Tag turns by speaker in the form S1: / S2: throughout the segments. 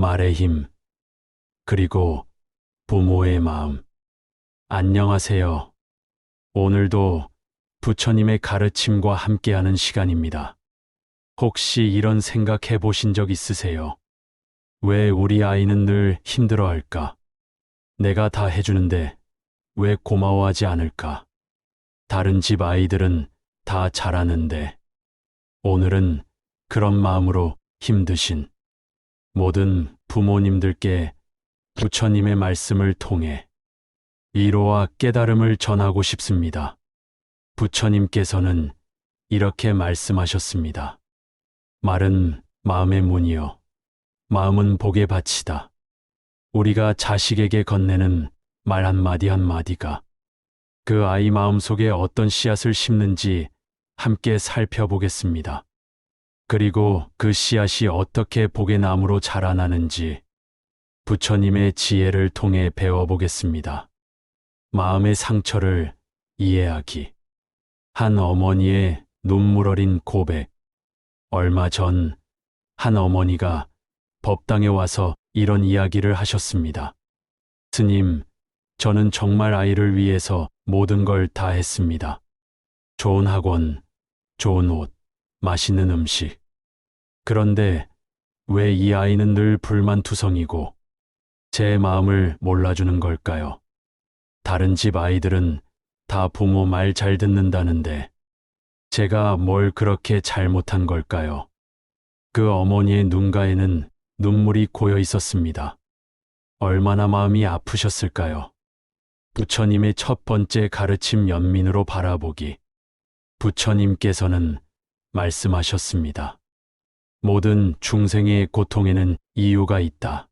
S1: 말의 힘, 그리고 부모의 마음. 안녕하세요. 오늘도 부처님의 가르침과 함께하는 시간입니다. 혹시 이런 생각해 보신 적 있으세요? 왜 우리 아이는 늘 힘들어할까? 내가 다 해주는데 왜 고마워하지 않을까? 다른 집 아이들은 다 잘하는데. 오늘은 그런 마음으로 힘드신 모든 부모님들께 부처님의 말씀을 통해 위로와 깨달음을 전하고 싶습니다. 부처님께서는 이렇게 말씀하셨습니다. 말은 마음의 문이요, 마음은 복의 밭이다. 우리가 자식에게 건네는 말 한마디 한마디가 그 아이 마음속에 어떤 씨앗을 심는지 함께 살펴보겠습니다. 그리고 그 씨앗이 어떻게 복의 나무로 자라나는지 부처님의 지혜를 통해 배워보겠습니다. 마음의 상처를 이해하기. 한 어머니의 눈물 어린 고백. 얼마 전 한 어머니가 법당에 와서 이런 이야기를 하셨습니다. 스님, 저는 정말 아이를 위해서 모든 걸 다 했습니다. 좋은 학원, 좋은 옷, 맛있는 음식. 그런데 왜 이 아이는 늘 불만투성이고 제 마음을 몰라주는 걸까요? 다른 집 아이들은 다 부모 말 잘 듣는다는데 제가 뭘 그렇게 잘못한 걸까요? 그 어머니의 눈가에는 눈물이 고여 있었습니다. 얼마나 마음이 아프셨을까요? 부처님의 첫 번째 가르침 연민으로 바라보기. 부처님께서는 말씀하셨습니다. 모든 중생의 고통에는 이유가 있다.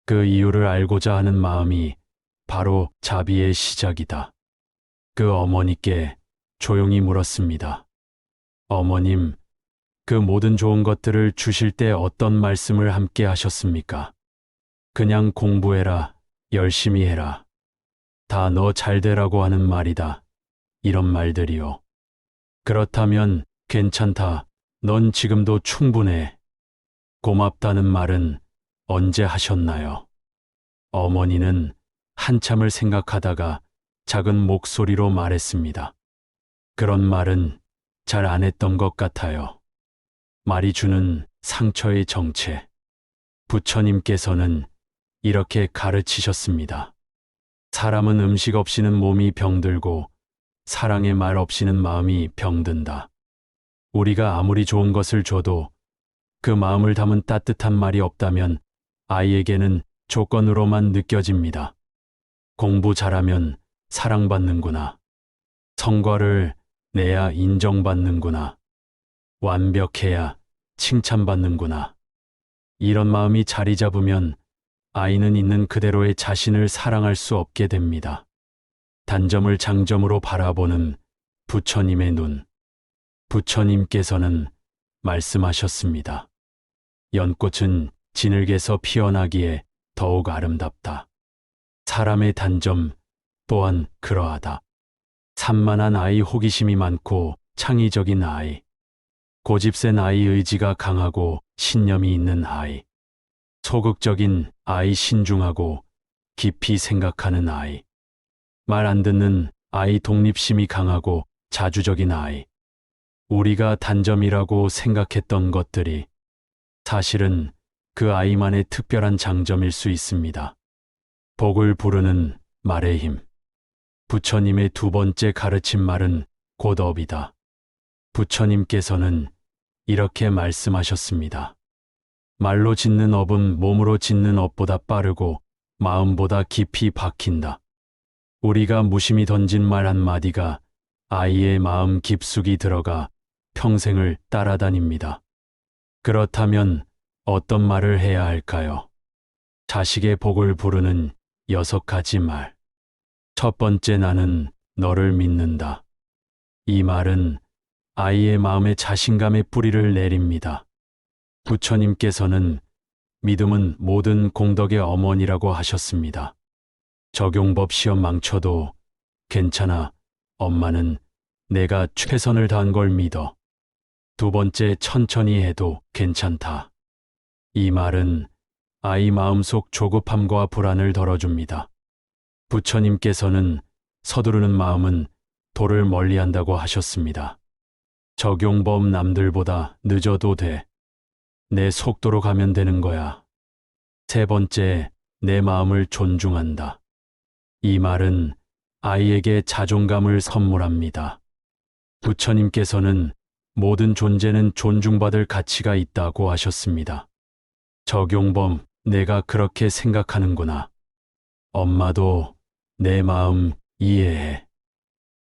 S1: 그 이유를 알고자 하는 마음이 바로 자비의 시작이다. 그 어머니께 조용히 물었습니다. 어머님, 그 모든 좋은 것들을 주실 때 어떤 말씀을 함께 하셨습니까? 그냥 공부해라, 열심히 해라. 다 너 잘되라고 하는 말이다. 이런 말들이요. 그렇다면 괜찮다. 넌 지금도 충분해. 고맙다는 말은 언제 하셨나요? 어머니는 한참을 생각하다가 작은 목소리로 말했습니다. 그런 말은 잘 안 했던 것 같아요. 말이 주는 상처의 정체. 부처님께서는 이렇게 가르치셨습니다. 사람은 음식 없이는 몸이 병들고 사랑의 말 없이는 마음이 병든다. 우리가 아무리 좋은 것을 줘도 그 마음을 담은 따뜻한 말이 없다면 아이에게는 조건으로만 느껴집니다. 공부 잘하면 사랑받는구나. 성과를 내야 인정받는구나. 완벽해야 칭찬받는구나. 이런 마음이 자리 잡으면 아이는 있는 그대로의 자신을 사랑할 수 없게 됩니다. 단점을 장점으로 바라보는 부처님의 눈. 부처님께서는 말씀하셨습니다. 연꽃은 진흙에서 피어나기에 더욱 아름답다. 사람의 단점 또한 그러하다. 산만한 아이, 호기심이 많고 창의적인 아이. 고집센 아이, 의지가 강하고 신념이 있는 아이. 소극적인 아이, 신중하고 깊이 생각하는 아이. 말 안 듣는 아이, 독립심이 강하고 자주적인 아이. 우리가 단점이라고 생각했던 것들이 사실은 그 아이만의 특별한 장점일 수 있습니다. 복을 부르는 말의 힘. 부처님의 두 번째 가르친 말은 곧 업이다. 부처님께서는 이렇게 말씀하셨습니다. 말로 짓는 업은 몸으로 짓는 업보다 빠르고 마음보다 깊이 박힌다. 우리가 무심히 던진 말 한마디가 아이의 마음 깊숙이 들어가 평생을 따라다닙니다. 그렇다면 어떤 말을 해야 할까요? 자식의 복을 부르는 6가지 말. 첫 번째, 나는 너를 믿는다. 이 말은 아이의 마음에 자신감의 뿌리를 내립니다. 부처님께서는 믿음은 모든 공덕의 어머니라고 하셨습니다. 적용법 시험 망쳐도 괜찮아. 엄마는 내가 최선을 다한 걸 믿어. 두 번째, 천천히 해도 괜찮다. 이 말은 아이 마음속 조급함과 불안을 덜어줍니다. 부처님께서는 서두르는 마음은 도를 멀리한다고 하셨습니다. 적용법 남들보다 늦어도 돼. 내 속도로 가면 되는 거야. 세 번째, 내 마음을 존중한다. 이 말은 아이에게 자존감을 선물합니다. 부처님께서는 모든 존재는 존중받을 가치가 있다고 하셨습니다. 적용범, 내가 그렇게 생각하는구나. 엄마도 내 마음 이해해.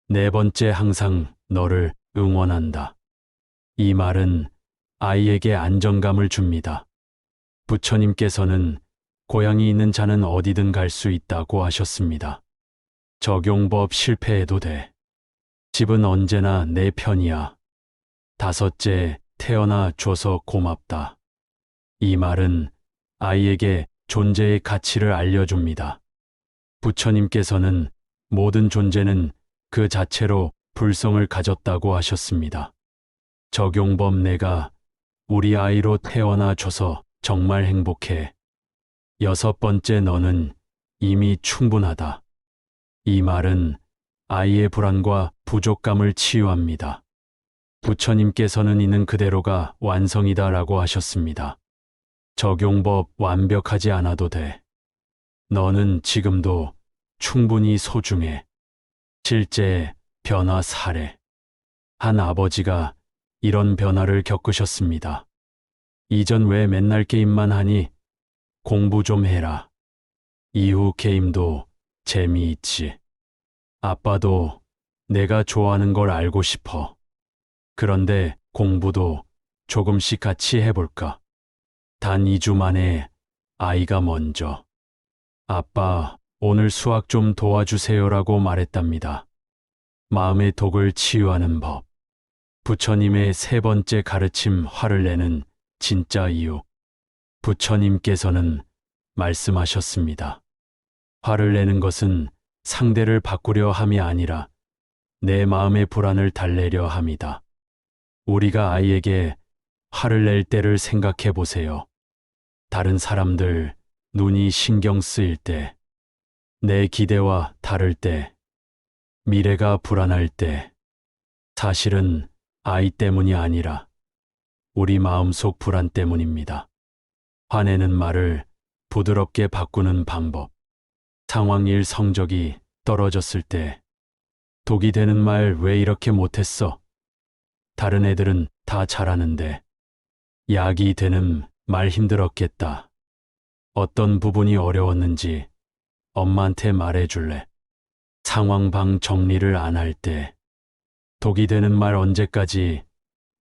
S1: 네 번째, 항상 너를 응원한다. 이 말은 아이에게 안정감을 줍니다. 부처님께서는 고향이 있는 자는 어디든 갈 수 있다고 하셨습니다. 적용법, 실패해도 돼. 집은 언제나 내 편이야. 다섯째, 태어나 줘서 고맙다. 이 말은 아이에게 존재의 가치를 알려줍니다. 부처님께서는 모든 존재는 그 자체로 불성을 가졌다고 하셨습니다. 적용법, 내가 우리 아이로 태어나 줘서 정말 행복해. 여섯 번째, 너는 이미 충분하다. 이 말은 아이의 불안과 부족감을 치유합니다. 부처님께서는 있는 그대로가 완성이다라고 하셨습니다. 적용법, 완벽하지 않아도 돼. 너는 지금도 충분히 소중해. 실제 변화 사례. 한 아버지가 이런 변화를 겪으셨습니다. 이전 왜 맨날 게임만 하니? 공부 좀 해라. 이후 게임도 재미있지. 아빠도 내가 좋아하는 걸 알고 싶어. 그런데 공부도 조금씩 같이 해볼까? 단 2주 만에 아이가 먼저 아빠, 오늘 수학 좀 도와주세요라고 말했답니다. 마음의 독을 치유하는 법. 부처님의 세 번째 가르침, 화를 내는 진짜 이유. 부처님께서는 말씀하셨습니다. 화를 내는 것은 상대를 바꾸려 함이 아니라 내 마음의 불안을 달래려 함이다. 우리가 아이에게 화를 낼 때를 생각해 보세요. 다른 사람들 눈이 신경 쓰일 때, 내 기대와 다를 때, 미래가 불안할 때, 사실은 아이 때문이 아니라 우리 마음속 불안 때문입니다. 화내는 말을 부드럽게 바꾸는 방법. 상황 일 성적이 떨어졌을 때 독이 되는 말 왜 이렇게 못했어? 다른 애들은 다 잘하는데. 약이 되는 말 힘들었겠다. 어떤 부분이 어려웠는지 엄마한테 말해줄래? 상황방 정리를 안 할 때 독이 되는 말 언제까지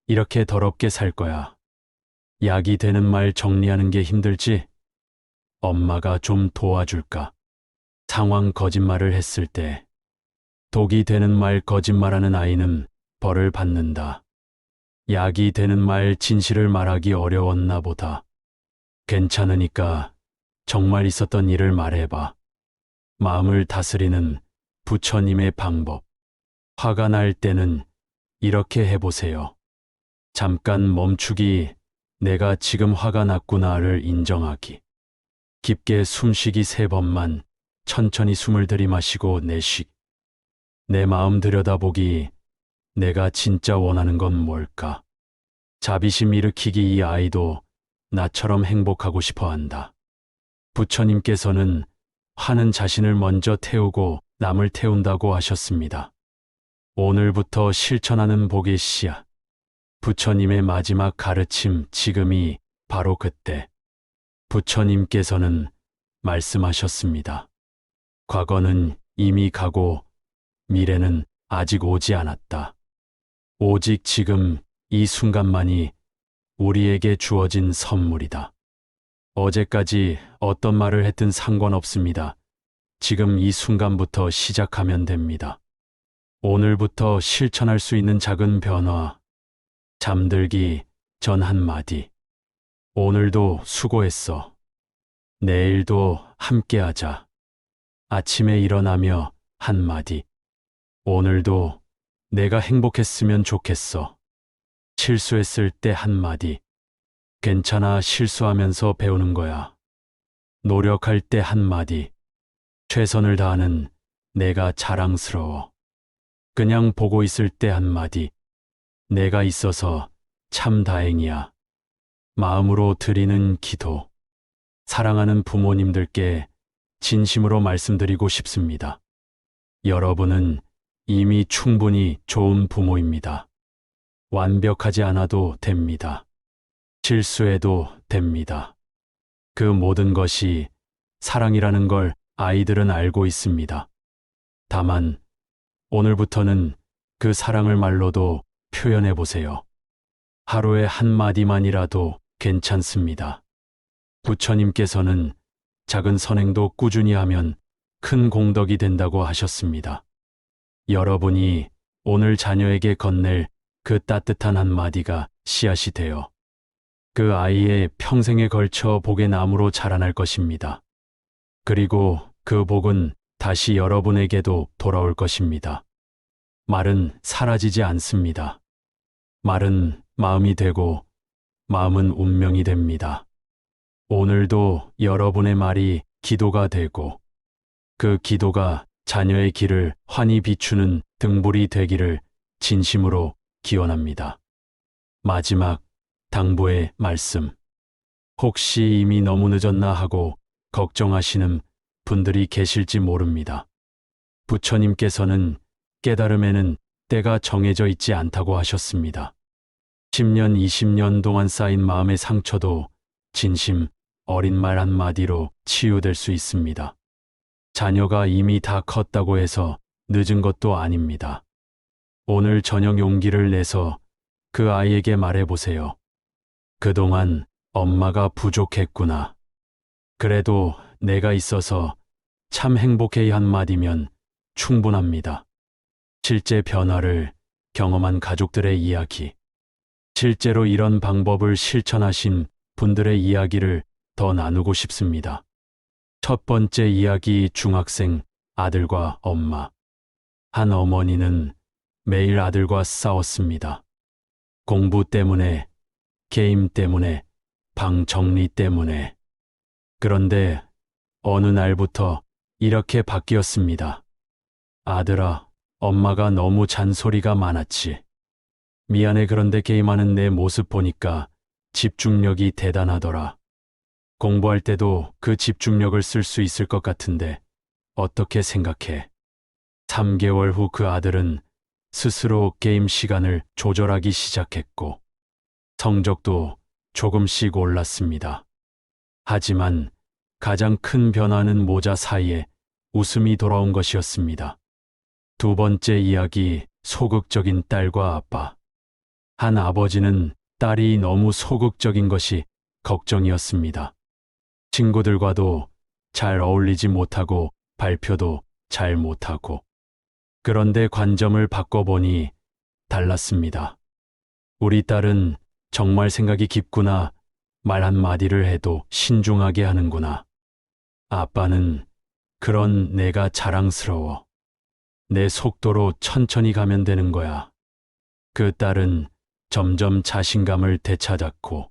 S1: 이렇게 더럽게 살 거야? 약이 되는 말 정리하는 게 힘들지? 엄마가 좀 도와줄까? 상황 거짓말을 했을 때 독이 되는 말 거짓말하는 아이는 벌을 받는다. 약이 되는 말 진실을 말하기 어려웠나 보다. 괜찮으니까 정말 있었던 일을 말해봐. 마음을 다스리는 부처님의 방법. 화가 날 때는 이렇게 해보세요. 잠깐 멈추기, 내가 지금 화가 났구나를 인정하기. 깊게 숨쉬기 3번만, 천천히 숨을 들이마시고 내쉬기. 내 마음 들여다보기, 내가 진짜 원하는 건 뭘까? 자비심 일으키기. 이 아이도 나처럼 행복하고 싶어 한다. 부처님께서는 화는 자신을 먼저 태우고 남을 태운다고 하셨습니다. 오늘부터 실천하는 복의 씨앗. 부처님의 마지막 가르침, 지금이 바로 그때. 부처님께서는 말씀하셨습니다. 과거는 이미 가고 미래는 아직 오지 않았다. 오직 지금 이 순간만이 우리에게 주어진 선물이다. 어제까지 어떤 말을 했든 상관없습니다. 지금 이 순간부터 시작하면 됩니다. 오늘부터 실천할 수 있는 작은 변화. 잠들기 전 한마디. 오늘도 수고했어. 내일도 함께하자. 아침에 일어나며 한마디. 오늘도 내가 행복했으면 좋겠어. 실수했을 때 한마디. 괜찮아, 실수하면서 배우는 거야. 노력할 때 한마디. 최선을 다하는 내가 자랑스러워. 그냥 보고 있을 때 한마디. 내가 있어서 참 다행이야. 마음으로 드리는 기도. 사랑하는 부모님들께 진심으로 말씀드리고 싶습니다. 여러분은 이미 충분히 좋은 부모입니다. 완벽하지 않아도 됩니다. 실수해도 됩니다. 그 모든 것이 사랑이라는 걸 아이들은 알고 있습니다. 다만 오늘부터는 그 사랑을 말로도 표현해 보세요. 하루에 한마디만이라도 괜찮습니다. 부처님께서는 작은 선행도 꾸준히 하면 큰 공덕이 된다고 하셨습니다. 여러분이 오늘 자녀에게 건넬 그 따뜻한 한마디가 씨앗이 되어 그 아이의 평생에 걸쳐 복의 나무로 자라날 것입니다. 그리고 그 복은 다시 여러분에게도 돌아올 것입니다. 말은 사라지지 않습니다. 말은 마음이 되고 마음은 운명이 됩니다. 오늘도 여러분의 말이 기도가 되고 그 기도가 자녀의 길을 환히 비추는 등불이 되기를 진심으로 기원합니다. 마지막 당부의 말씀. 혹시 이미 너무 늦었나 하고 걱정하시는 분들이 계실지 모릅니다. 부처님께서는 깨달음에는 때가 정해져 있지 않다고 하셨습니다. 10년, 20년 동안 쌓인 마음의 상처도 진심 어린 말 한마디로 치유될 수 있습니다. 자녀가 이미 다 컸다고 해서 늦은 것도 아닙니다. 오늘 저녁 용기를 내서 그 아이에게 말해보세요. 그동안 엄마가 부족했구나. 그래도 내가 있어서 참 행복해 한마디면 충분합니다. 실제 변화를 경험한 가족들의 이야기. 실제로 이런 방법을 실천하신 분들의 이야기를 더 나누고 싶습니다. 첫 번째 이야기 중학생 아들과 엄마. 한 어머니는 매일 아들과 싸웠습니다. 공부 때문에, 게임 때문에, 방 정리 때문에. 그런데 어느 날부터 이렇게 바뀌었습니다. 아들아, 엄마가 너무 잔소리가 많았지. 미안해. 그런데 게임하는 내 모습 보니까 집중력이 대단하더라. 공부할 때도 그 집중력을 쓸 수 있을 것 같은데 어떻게 생각해? 3개월 후 그 아들은 스스로 게임 시간을 조절하기 시작했고 성적도 조금씩 올랐습니다. 하지만 가장 큰 변화는 모자 사이에 웃음이 돌아온 것이었습니다. 두 번째 이야기, 소극적인 딸과 아빠. 한 아버지는 딸이 너무 소극적인 것이 걱정이었습니다. 친구들과도 잘 어울리지 못하고 발표도 잘 못하고. 그런데 관점을 바꿔보니 달랐습니다. 우리 딸은 정말 생각이 깊구나. 말 한마디를 해도 신중하게 하는구나. 아빠는 그런 내가 자랑스러워. 내 속도로 천천히 가면 되는 거야. 그 딸은 점점 자신감을 되찾았고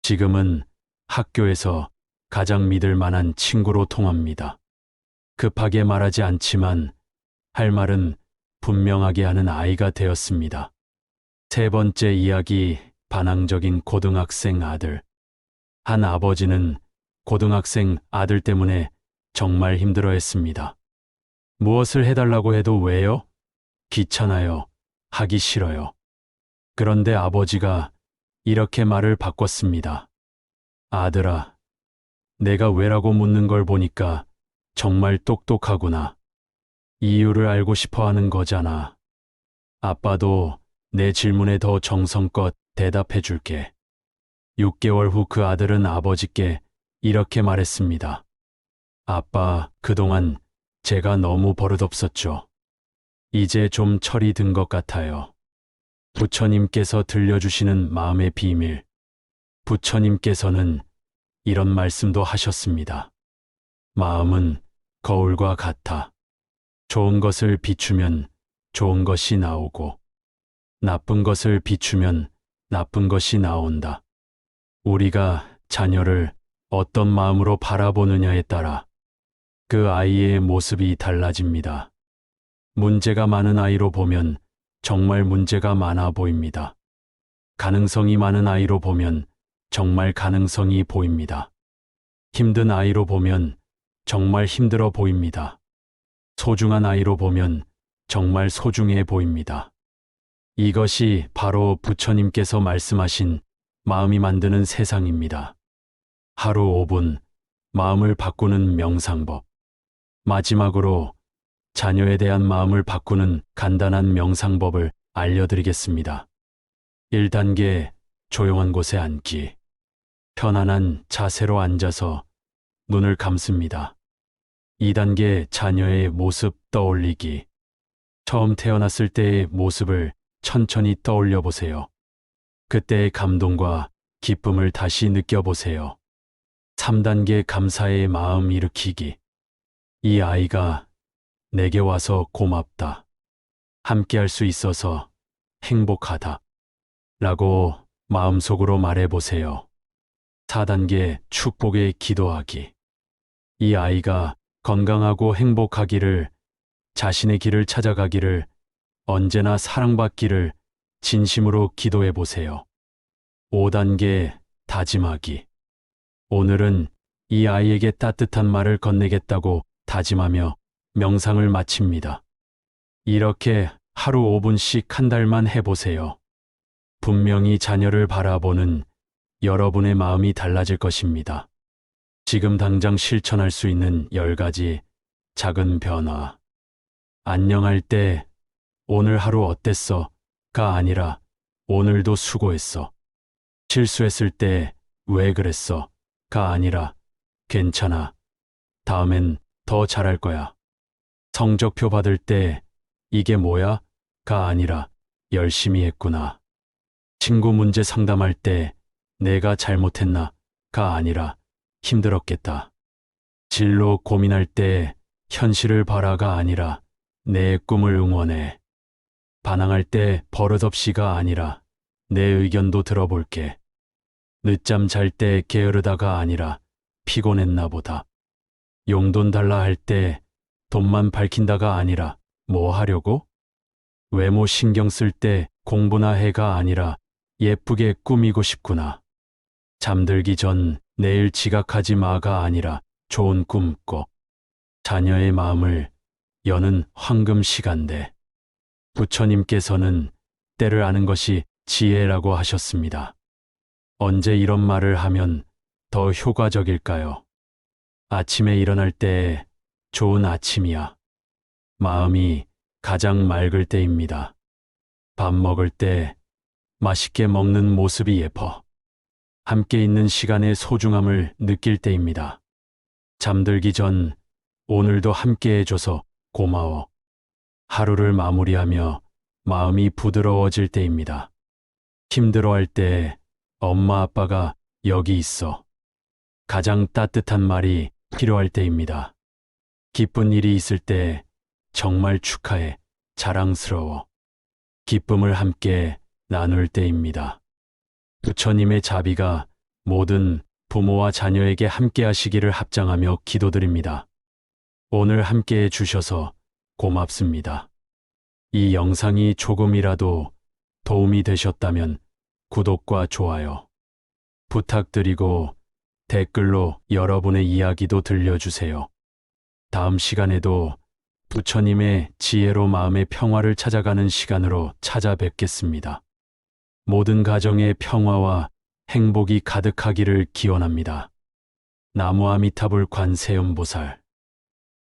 S1: 지금은 학교에서 가장 믿을 만한 친구로 통합니다. 급하게 말하지 않지만 할 말은 분명하게 하는 아이가 되었습니다. 세 번째 이야기, 반항적인 고등학생 아들. 한 아버지는 고등학생 아들 때문에 정말 힘들어했습니다. 무엇을 해달라고 해도 왜요? 귀찮아요. 하기 싫어요. 그런데 아버지가 이렇게 말을 바꿨습니다. 아들아, 내가 왜라고 묻는 걸 보니까 정말 똑똑하구나. 이유를 알고 싶어 하는 거잖아. 아빠도 내 질문에 더 정성껏 대답해 줄게. 6개월 후 그 아들은 아버지께 이렇게 말했습니다. 아빠, 그동안 제가 너무 버릇없었죠. 이제 좀 철이 든 것 같아요. 부처님께서 들려주시는 마음의 비밀. 부처님께서는 이런 말씀도 하셨습니다. 마음은 거울과 같아. 좋은 것을 비추면 좋은 것이 나오고 나쁜 것을 비추면 나쁜 것이 나온다. 우리가 자녀를 어떤 마음으로 바라보느냐에 따라 그 아이의 모습이 달라집니다. 문제가 많은 아이로 보면 정말 문제가 많아 보입니다. 가능성이 많은 아이로 보면 정말 가능성이 보입니다. 힘든 아이로 보면 정말 힘들어 보입니다. 소중한 아이로 보면 정말 소중해 보입니다. 이것이 바로 부처님께서 말씀하신 마음이 만드는 세상입니다. 하루 5분 마음을 바꾸는 명상법. 마지막으로 자녀에 대한 마음을 바꾸는 간단한 명상법을 알려드리겠습니다. 1단계 조용한 곳에 앉기. 편안한 자세로 앉아서 눈을 감습니다. 2단계 자녀의 모습 떠올리기. 처음 태어났을 때의 모습을 천천히 떠올려 보세요. 그때의 감동과 기쁨을 다시 느껴보세요. 3단계 감사의 마음 일으키기. 이 아이가 내게 와서 고맙다. 함께 할 수 있어서 행복하다. 라고 마음속으로 말해보세요. 4단계 축복의 기도하기. 이 아이가 건강하고 행복하기를, 자신의 길을 찾아가기를, 언제나 사랑받기를 진심으로 기도해 보세요. 5단계 다짐하기. 오늘은 이 아이에게 따뜻한 말을 건네겠다고 다짐하며 명상을 마칩니다. 이렇게 하루 5분씩 한 달만 해보세요. 분명히 자녀를 바라보는 여러분의 마음이 달라질 것입니다. 지금 당장 실천할 수 있는 10가지 작은 변화. 안녕할 때 오늘 하루 어땠어? 가 아니라 오늘도 수고했어. 실수했을 때 왜 그랬어? 가 아니라 괜찮아. 다음엔 더 잘할 거야. 성적표 받을 때 이게 뭐야? 가 아니라 열심히 했구나. 친구 문제 상담할 때 내가 잘못했나? 가 아니라 힘들었겠다. 진로 고민할 때 현실을 바라가 아니라 내 꿈을 응원해. 반항할 때 버릇없이가 아니라 내 의견도 들어볼게. 늦잠 잘 때 게으르다가 아니라 피곤했나 보다. 용돈 달라 할 때 돈만 밝힌다가 아니라 뭐 하려고? 외모 신경 쓸 때 공부나 해가 아니라 예쁘게 꾸미고 싶구나. 잠들기 전 내일 지각하지 마가 아니라 좋은 꿈 꿔. 자녀의 마음을 여는 황금 시간대. 부처님께서는 때를 아는 것이 지혜라고 하셨습니다. 언제 이런 말을 하면 더 효과적일까요? 아침에 일어날 때 좋은 아침이야. 마음이 가장 맑을 때입니다. 밥 먹을 때 맛있게 먹는 모습이 예뻐. 함께 있는 시간의 소중함을 느낄 때입니다. 잠들기 전 오늘도 함께 해줘서 고마워. 하루를 마무리하며 마음이 부드러워질 때입니다. 힘들어할 때 엄마 아빠가 여기 있어. 가장 따뜻한 말이 필요할 때입니다. 기쁜 일이 있을 때 정말 축하해, 자랑스러워. 기쁨을 함께 나눌 때입니다. 부처님의 자비가 모든 부모와 자녀에게 함께 하시기를 합장하며 기도드립니다. 오늘 함께 해주셔서 고맙습니다. 이 영상이 조금이라도 도움이 되셨다면 구독과 좋아요 부탁드리고 댓글로 여러분의 이야기도 들려주세요. 다음 시간에도 부처님의 지혜로 마음의 평화를 찾아가는 시간으로 찾아뵙겠습니다. 모든 가정의 평화와 행복이 가득하기를 기원합니다. 나무 아미타불 관세음보살.